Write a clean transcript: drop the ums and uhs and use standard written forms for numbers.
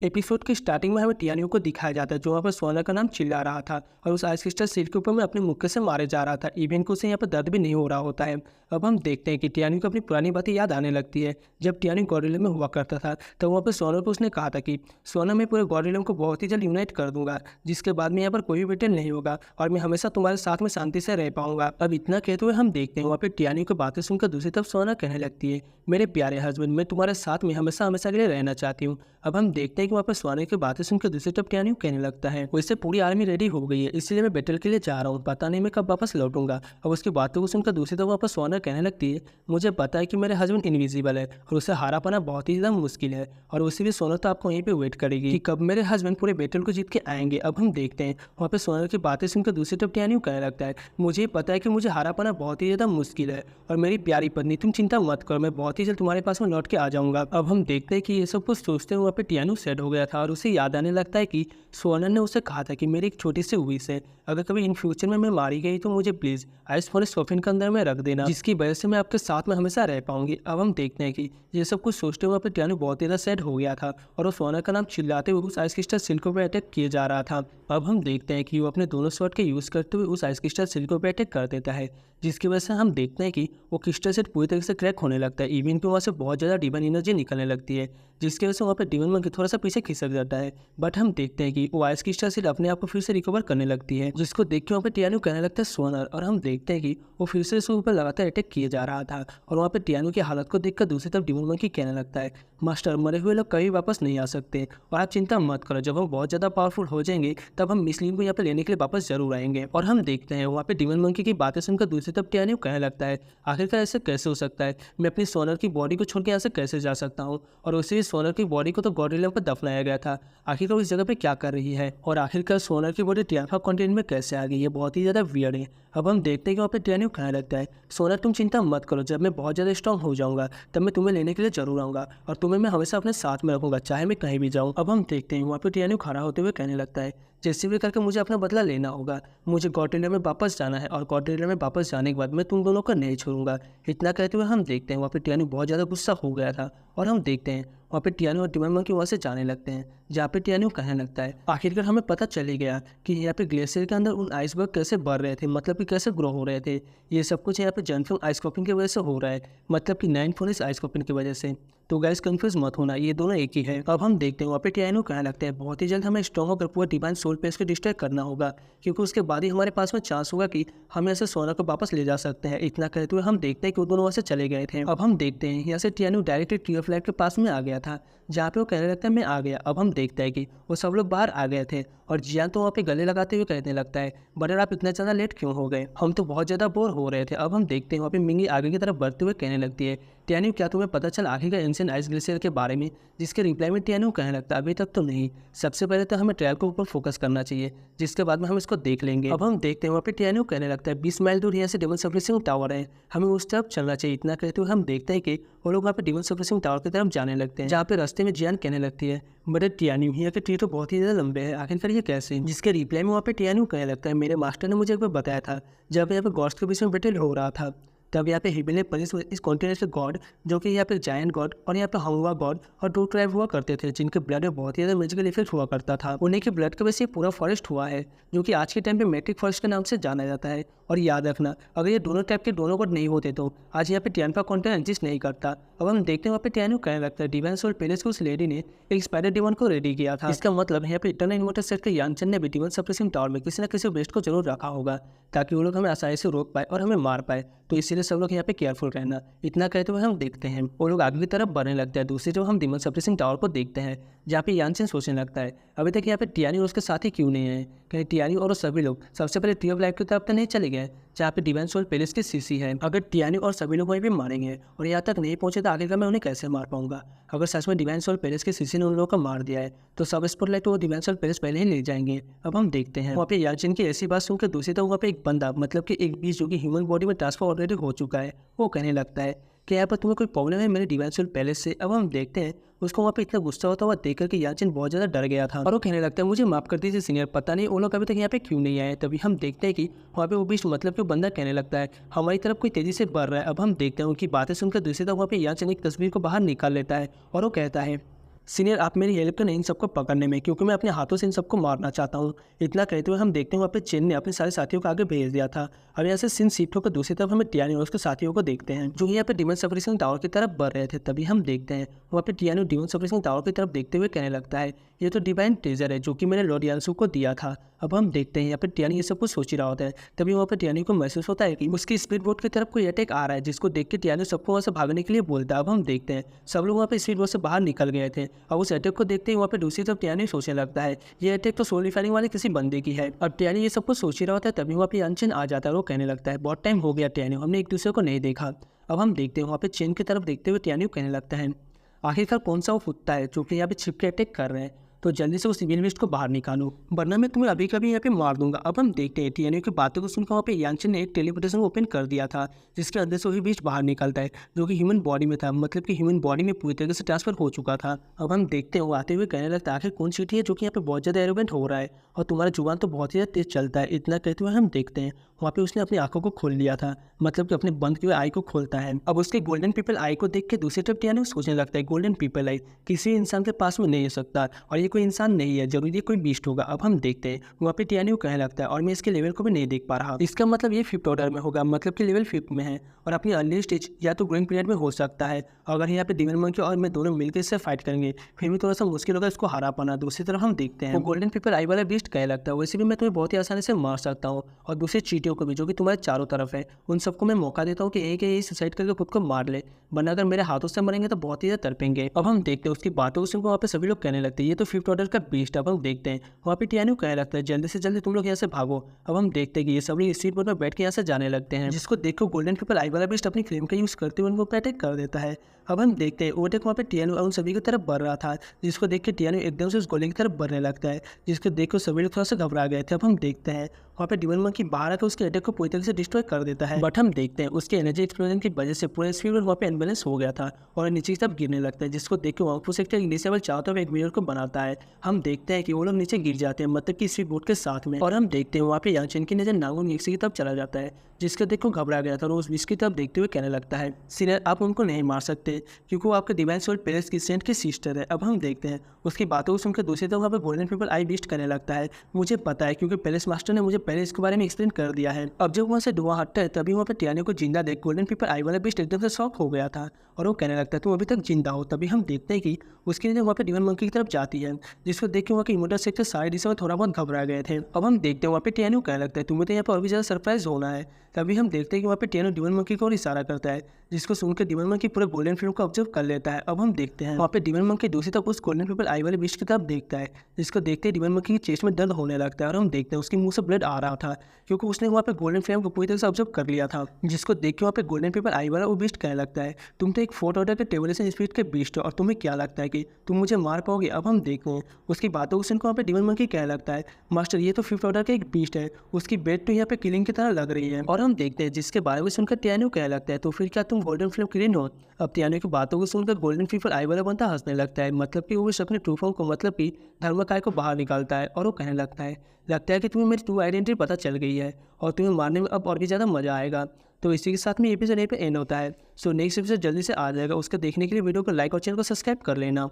Episode की starting में हमें टियानियों को दिखाया जाता है जो वहाँ पर सोना का नाम चिल्ला रहा था और उस आइस क्रिस्टल सील के ऊपर में अपने मुक्के से मारे जा रहा था। इवन को उसे यहाँ पर दर्द भी नहीं हो रहा होता है। अब हम देखते हैं कि टियानियों को अपनी पुरानी बातें याद आने लगती है। जब टियानियो गॉरिल्ला में हुआ करता था तब वहाँ पर सोना को उसने कहा था कि सोना मैं पूरे गॉरिल्ला को बहुत ही जल्द यूनाइट कर दूंगा, जिसके बाद में यहाँ पर कोई भी बेटल नहीं होगा और मैं हमेशा तुम्हारे साथ में शांति से रह पाऊंगा। अब इतना कहते हुए हम देखते हैं वहाँ पर टियानियो की बातें सुनकर दूसरी तरफ सोना कहने लगती है, मेरे प्यारे हस्बैंड, मैं तुम्हारे साथ में हमेशा हमेशा के लिए रहना चाहती हूँ। अब हम देखते हैं कि वहाँ पर सोने की बातें सुनकर दूसरी तरफ टियानियो कहने लगता है, वैसे पूरी आर्मी रेडी हो गई है, इसलिए मैं बैटल के लिए जा रहा हूँ, पता नहीं मैं कब वापस लौटूंगा। अब उसकी बातों को सुनकर दूसरी तरफ वापस सोना कहने लगती है, मुझे पता है कि मेरे हस्बैंड इनविजिबल है और उसे हारा पाना बहुत ही ज़्यादा मुश्किल है और उसी भी सोना तो आपको वहीं पे वेट करेगी कि कब मेरे हस्बैंड पूरे बैटल को जीत के आएंगे। अब हम देखते हैं वहाँ पे सोना की बातें सुनकर दूसरी तरफ टियानियो कहने लगता है, मुझे पता है कि मुझे हारा पाना बहुत ही ज़्यादा मुश्किल है और मेरी प्यारी पत्नी तुम चिंता मत करो, मैं बहुत ही जल्द तुम्हारे पास में लौट के आ जाऊंगा। अब हम देखते हैं कि ये सब कुछ सोचते हुए वहाँ पे टियानियो सेट हो गया था और उसे याद आने लगता है कि सोना ने उसे कहा था कि मेरी एक छोटी सी विश है, अगर कभी इन फ्यूचर में मैं मारी गई तो मुझे प्लीज़ आइस फॉरेस्ट कॉफिन के अंदर में रख देना, जिसकी वजह से मैं आपके साथ में हमेशा रह पाऊंगी। अब हम देखते हैं कि ये सब कुछ सोचते हुए वहाँ पे टियानियो बहुत ज़्यादा सैड हो गया था और वो सोना का नाम चिल्लाते हुए उस आइस क्रिस्टल सिल्क पर अटैक किए जा रहा था। अब हम देखते हैं कि वो अपने दोनों स्वॉर्ड के यूज़ करते हुए उस आइस क्रिस्टल सिल्क पर अटैक कर देता है, जिसकी वजह से हम देखते हैं कि वो क्रिस्टल सेट पूरी तरीके से क्रैक होने लगता है। इवन कि वहाँ से बहुत ज़्यादा डिवाइन एनर्जी निकलने लगती है, जिसकी वजह से वहाँ पर डिवाइन मंकी थोड़ा सा पीछे खिसक जाता है। बट हम देखते हैं कि वो आइस क्रिस्टल सेट अपने आप को फिर से रिकवर करने लगती है, जिसको देख के वहाँ पर टियानियो कहने लगता है सोनर। और हम देखते हैं कि वो फिर से उसके ऊपर लगातार अटैक किए जा रहा था और वहाँ पर टियानियो की हालत को देखकर दूसरी तरफ डिवाइन मंकी कहने लगता है, मास्टर, मरे हुए लोग कभी वापस नहीं आ सकते और आप चिंता मत करो, जब हम बहुत ज़्यादा पावरफुल हो जाएंगे तब हम मिसलिन को यहाँ पे लेने के लिए वापस जरूर आएंगे। और हम देखते हैं वहाँ पे डिवाइन मंकी की बातें सुनकर दूसरी तरफ टियानियो कहने लगता है, आखिरकार ऐसे कैसे हो सकता है, मैं अपनी सोनर की बॉडी को छोड़ के यहाँ से कैसे जा सकता हूँ, और उसी सोनर की बॉडी को तो गॉरिल्ला पर दफनाया गया था, आखिरकार उस जगह पे क्या कर रही है और आखिरकार सोनर की बॉडी टियाफा कॉन्टिनेंट में कैसे आ गई है, बहुत ही ज़्यादा वियर्ड है। अब हम देखते हैं कि वहाँ पे टियानियो कहने लगता है, सोनर तुम चिंता मत करो, जब मैं बहुत ज़्यादा स्ट्रॉन्ग हो जाऊँगा तब मैं तुम्हें लेने के लिए जरूर आऊँगा और तुम्हें मैं हमेशा अपने साथ में रखूँगा, चाहे मैं कहीं भी जाऊँ। अब हम देखते हैं वहाँ पे टियानियो खड़ा होते हुए कहने लगता है, जैसे भी करके मुझे अपना बदला लेना होगा, मुझे गॉरिल्ला में वापस जाना है और गॉरिल्ला में वापस जाने के बाद मैं तुम दोनों को नहीं छोड़ूंगा। इतना कहते हुए हम देखते हैं वहाँ पे टियानियो बहुत ज़्यादा गुस्सा हो गया था और हम देखते हैं वहाँ पे टियानियो और डिवाइन मंकी वहाँ से जाने लगते हैं, जहाँ पे टियानियो कहने लगता है, आखिरकार हमें पता चल ही गया कि यहाँ पे ग्लेशियर के अंदर उन आइसबर्ग कैसे बढ़ रहे थे, मतलब कि कैसे ग्रो हो रहे थे। ये सब कुछ यहाँ पे जनफिंग आइस कॉपिंग की वजह से हो रहा है, मतलब कि 9 फोनिस आइस कॉपिंग की वजह से। तो गाइस कंफ्यूज मत होना, ये दोनों एक ही है। अब हम देखते हैं वहाँ पे टियानियो कहने लगते हैं, बहुत ही जल्द हमें स्ट्रॉन्ग होकर पूरा डिवाइन सोल पेस को डिस्ट्रॉय करना होगा, क्योंकि उसके बाद ही हमारे पास में चांस होगा कि हम ऐसे सोना को वापस ले जा सकते हैं। इतना कहते हुए हम देखते हैं कि वो दोनों वहाँ से चले गए थे। अब हम देखते हैं यहाँ से टियानियो डायरेक्टली ट्री ऑफ लाइफ के पास में आ गया था, जहाँ पे वो कहने लगता है मैं आ गया। अब हम देखते हैं कि वो सब लोग बाहर आ गए थे और जियान तो वहाँ पे गले लगाते हुए कहने लगता है, बटर आप इतना ज़्यादा लेट क्यों हो गए, हम तो बहुत ज़्यादा बोर हो रहे थे। अब हम देखते हैं वहाँ पे मिंगी आगे की तरफ बढ़ते हुए कहने लगती है, टियानियो क्या तुम्हें पता चला आखिरकार एंशिएंट आइस ग्लेशियर के बारे में, जिसके रिप्लाई में टियानियो कहने लगता है, अभी तक तो नहीं, सबसे पहले तो हमें ट्रायल के ऊपर फोकस करना चाहिए, जिसके बाद में हम इसको देख लेंगे। अब हम देखते हैं वहाँ पे टियानियो कहने लगता है, 20 माइल दूर यहाँ से डेमन सप्रेसिंग टावर है, हमें उस तरफ चलना चाहिए। इतना कहते हुए हम देखते हैं कि वो लोग वहाँ पे डेमन सप्रेसिंग टावर की तरफ जाने लगते हैं, जहाँ पे रास्ते में जियान कहने लगती है, बट टियानियो यहाँ के ट्री तो बहुत ही ज़्यादा लंबे हैं, आखिरकार ये कैसे, जिसके रिप्लाई में वहाँ पे टियानियो कहने लगता है, मेरे मास्टर ने मुझे एक बार बताया था जब यहाँ पे गॉड्स के बीच में बैटल हो रहा था, तब यहाँ पे हिबल ने पनिश इस कॉन्टिनेंट के गॉड, जो कि यहाँ पे जायंट गॉड और यहाँ पे हंगवा गॉड और 2 ट्राइब हुआ करते थे, जिनके ब्लड में बहुत ही ज़्यादा मैजिकल इफेक्ट हुआ करता था। उन्हीं के ब्लड की वजह से पूरा फॉरेस्ट हुआ है, जो कि आज के टाइम पे मैट्रिक फॉरेस्ट के नाम से जाना जाता है। और याद रखना, अगर ये दोनों टाइप के दोनों गॉड नहीं होते तो आज यहाँ पे टियानफा कॉन्टिनेंट एग्जिस्ट नहीं करता। अब हम देखते हैं वहाँ पे टियानियो कहने लगता है, डिवाइन सोल पैलेस की उस लेडी ने एक स्पाइडर डिमन को रेडी किया था, इसका मतलब यहाँ पे इटर्नल इन्वर्टर सेट के यानचन ने भी डिमन सप्रेसिंग टावर में किसी न किसी बेस्ट को जरूर रखा होगा, ताकि वो लोग हमें आसानी से रोक पाए और हमें मार पाए, तो इसीलिए सब लोग यहाँ पे केयरफुल रहना। इतना कहते हुए हम देखते हैं वो लोग आगे की तरफ बढ़ने लगते हैं। दूसरी जो हम डिमन सप्रेसिंग टावर को देखते हैं, जहाँ पे यानचन सोचने लगता है, अभी तक यहाँ पे टियानियो और उसके साथ ही क्यों नहीं है, कहीं टियानियो और सभी लोग सबसे पहले ट्री ऑफ लाइफ की तरफ तो नहीं चले गए, जहाँ पे डिवाइन सोल पैलेस की सीसी है। अगर टियानियो और सभी लोग वहीं पे मारेंगे और यहाँ तक नहीं पहुंचे तो आखिरकार मैं उन्हें कैसे मार पाऊंगा। अगर सच में डिवाइन सोल पैलेस की सीसी ने उन लोगों को मार दिया है तो सब स्पॉटलाइट वो डिवाइन सोल पैलेस पहले ही ले जाएंगे। अब हम देखते हैं वहाँ पे यानचन की ऐसी बात सुनकर दूसरी तरफ वहाँ पे एक बंदा, मतलब कि एक बीज जो कि ह्यूमन बॉडी में ट्रांसफर ऑलरेडी हो चुका है, वो कहने लगता है कि यहाँ पर तुम्हें कोई प्रॉब्लम है मेरे डिवाइन सोल पैलेस से। अब हम देखते हैं उसको वहाँ पे इतना गुस्सा होता हुआ देख कर के यानचन बहुत ज़्यादा डर गया था और वो कहने लगता है, मुझे माफ कर दीजिए सीनियर, पता नहीं वो लोग अभी तक यहाँ पे क्यों नहीं आए। तभी हम देखते हैं कि वहाँ पे वो बीच, मतलब कि बंदा कहने लगता है, हमारी तरफ कोई तेजी से बढ़ रहा है। अब हम देखते हैं उनकी बातें सुनकर दूसरी तरफ वहाँ पे यानचन एक तस्वीर को बाहर निकाल लेता है और वो कहता है, सीनियर आप मेरी हेल्प करें इन सबको पकड़ने में, क्योंकि मैं अपने हाथों से इन सबको मारना चाहता हूँ। इतना कहते हुए हम देखते हैं वहाँ पे चिन ने अपने सारे साथियों को आगे भेज दिया था। अब यहाँ से सीन शिफ्ट होकर दूसरी तरफ हमें टियानी और उसके साथियों को देखते हैं जो यहाँ पे डिमन सप्रेसिंग टावर की तरफ बढ़ रहे थे। तभी हम देखते हैं वहाँ पे टियानी डिमन सप्रेसिंग टावर की तरफ देखते हुए कहने लगता है, ये तो डिवाइन ट्रेजर है जो कि मैंने लॉर्ड यानसू को दिया था। अब हम देखते हैं यहाँ पे टियानी ये सब कुछ सोच ही रहा होता है। तभी वहाँ पे टियानी को महसूस होता है कि उसकी स्पीड बोट की तरफ कोई अटैक आ रहा है, जिसको देख के टियानी सबको वहाँ से भागने के लिए बोलता है। अब हम देखते हैं सब लोग वहाँ पे स्पीड बोट से बाहर निकल गए थे और उस अटैक को देखते ही वहाँ पे दूसरी तरफ टियानी सोचने लगता है, ये अटैक तो सोल रिफाइनिंग वाले किसी बंदे की है। अब टियानी ये सब कुछ सोच ही रहा होता है। तभी वहाँ पे यानचेन आ जाता है और वो कहने लगता है, बहुत टाइम हो गया टियानी, हमने एक दूसरे को नहीं देखा। अब हम देखते हैं वहाँ पे चेन की तरफ देखते हुए टियानी कहने लगता है, आखिरकार कौन सा वो कुत्ता है जो कि यहाँ पे छिप के अटैक कर रहे हैं, तो जल्दी से उस सिविल लिस्ट को बाहर निकालो वरना मैं तुम्हें अभी कभी यहाँ पे मार दूंगा। अब हम देखते हैं टियानी की बातों को सुनकर वहाँ पे यानचेन ने एक टेलीपोर्टेशन ओपन कर दिया था, जिसके अंदर से वही बीस्ट बाहर निकलता है जो कि ह्यूमन बॉडी में था, मतलब कि ह्यूमन बॉडी में पूरी तरीके से ट्रांसफर हो चुका था। अब हम देखते हैं वो आते हुए कहने लगता है, आखिर कौन चीटी है जो कि यहाँ पे बहुत ज़्यादा एरोगेंट हो रहा है और तुम्हारा जुबान तो बहुत ही ज़्यादा तेज चलता है। इतना कहते हुए हम देखते हैं वहाँ पे उसने अपनी आंखों को खोल लिया था, मतलब कि अपने बंद किए हुए आई को खोलता है। अब उसके गोल्डन पीपल आई को देख के दूसरी तरफ टियानी सोचने लगता है, गोल्डन पीपल आई किसी इंसान के पास में नहीं हो सकता और ये कोई इंसान नहीं है, जरूरी कोई बीस्ट होगा। अब हम देखते हैं वहाँ पे टियानी को कहने लगता है, और मैं इसके लेवल को भी नहीं देख पा रहा, इसका मतलब ये 5th ऑर्डर में होगा, मतलब कि लेवल 5 में है और अपनी अर्ली स्टेज या तो ग्रोइंग पीरियड में हो सकता है। अगर यहाँ पे डिमन मंकी और मैं दोनों मिलकर इससे फाइट करेंगे फिर भी थोड़ा सा मुश्किल होगा इसको हरा पाना। दूसरी तरफ हम देखते हैं वो गोल्डन पीपल आई वाला बीस्ट कहने लगता है, वैसे भी मैं तुम्हें बहुत ही आसानी से मार सकता हूँ और दूसरी चीटियों को भी जो कि तुम्हारे चारों तरफ है उन सबको मैं मौका देता हूँ कि एक ही सुसाइड करके खुद को मार ले, वरना अगर मेरे हाथों से मरेंगे तो बहुत ही ज़्यादा तड़पेंगे। अब हम देखते हैं उसकी बातों को सुनकर वहाँ पे सभी लोग कहने लगते हैं, ये तो 5th ऑर्डर का बीस्ट। अब हम देखते हैं वहाँ पे टियानी कहने लगता है, जल्दी से जल्दी तुम लोग यहाँ से भागो। अब हम देखते हैं कि ये सब लोग स्ट्रीट बोर्ड पर बैठ के यहाँ से जाने लगते हैं, जिसको देखो गोल्डन पीपल आई वाला बीस्ट अपनी फ्लेम का यूज़ करते हुए उनको अटैक कर देता है। अब हम देखते हैं ओटेक वहाँ पे टियानी और उन सभी की तरफ बढ़ रहा था, जिसको देख के टियानी एकदम से उस गोले की तरफ बढ़ने लगता है, जिसको देख कर सभी लोग थोड़ा सा घबरा गए थे। अब हम देखते हैं वहाँ पे डिमन मंकी बाहर आकर उसके अटैक को पूरी तरह से डिस्ट्रॉय कर देता है, बट हम देखते हैं उसके एनर्जी एक्सप्लोजन की वजह से पूरा स्पीड वहाँ पे अनबैलेंस हो गया था और नीचे की तरफ गिरने लगता है, जिसको देख के वांगफू सेक्टर इंडिसेबल चाहता हुआ एक मिरर को बनाता है। हम देखते हैं कि वो लोग नीचे गिर जाते हैं, मतलब कि स्पीड बोट के साथ में, और हम देखते हैं वहाँ पे यानचेन की नजर नागुन निक्सी की तरफ चला जाता है, जिसको देख को घबरा गया था और उस विश की तरफ देखते हुए कहने लगता है, सीनियर आप उनको नहीं मार सकते क्योंकि वो आपके डिवाइन सोल पैलेस की सेंट की सिस्टर है। अब हम देखते हैं उसकी बातों को सुनकर दूसरी तरफ वहाँ पे गोल्डन पीपल आई बीस्ट करने लगता है, मुझे पता है क्योंकि पैलेस मास्टर ने मुझे पहले इसके बारे में एक्सप्लेन कर दिया है। अब जब वहाँ से धुआं हटता है तभी वहाँ पे टियानी को जिंदा देख गोल्डन पीपल आई वाला बीस्ट एकदम से शॉक हो गया था और वो कहने लगता है तुम अभी तक जिंदा हो। तभी हम देखते हैं कि उसकी नजर वहाँ पे डिमन मंकी की तरफ जाती है, जिसको देख के वहाँ के इमोटल सेक्टर सारे दिशा में थोड़ा बहुत घबरा गए थे। अब हम देखते हैं वहाँ पे टियानी को कहने लगता है तुम्हें तो यहाँ पर और भी ज़्यादा सरप्राइज होना है। तभी हम देखते हैं कि वहाँ पे टियानी डिमन मंकी को इशारा करता है, जिसको सुनकर डिमन मंकी पूरे गोल्डन फिल्म को ऑब्जर्व कर लेता है। अब हम देखते हैं वहाँ पे डिमन मंकी दूसरी तरफ उस गोल्डन पीपल आई वाले बीस्ट की तरफ देखता है, जिसको देखते ही डिमन मंकी की चेस्ट में दर्द होने लगता है और हम देखते हैं उसके मुंह से ब्लड आ रहा था क्योंकि उसने वहाँ पे गोल्डन फ्लेम को पूरी तरह से ऑब्जर्व कर लिया था, जिसको देख के वहाँ पे गोल्डन पीपल आई वाला वो बीस्ट कहने लगता है, तुम तो एक 4th ऑर्डर के टेबलेशन स्पीड के बीस्ट हो और तुम्हें क्या लगता है कि तुम मुझे मार पाओगे। अब हम देखते हैं उसकी बातों को सुनकर वहाँ पे डिमन मंकी कहने लगता है, मास्टर ये तो 5th ऑर्डर का एक बीस्ट है, उसकी बेट तो यहाँ पे किलिंग की तरह लग रही है। और हम देखते हैं जिसके बारे में सुनकर टियानी कहने लगता है, तो फिर क्या तुम गोल्डन फ्लेम क्लीन हो। अब टियानी की बातों को सुनकर गोल्डन पीपल आई वाला बनता हंसने लगता है, मतलब कि वो अपने ट्रू फॉर्म को मतलब कि धर्मकाय को बाहर निकालता है और वो कहने लगता है कि तुम्हें मेरी ट्रू आइडेंटिटी पता चल गई है और तुम्हें मारने में अब और भी ज़्यादा मज़ा आएगा। तो इसी के साथ में एपिसोड यहीं पे एंड होता है। सो नेक्स्ट एपिसोड जल्दी से आ जाएगा, उसका देखने के लिए वीडियो को लाइक और चैनल को सब्सक्राइब कर लेना।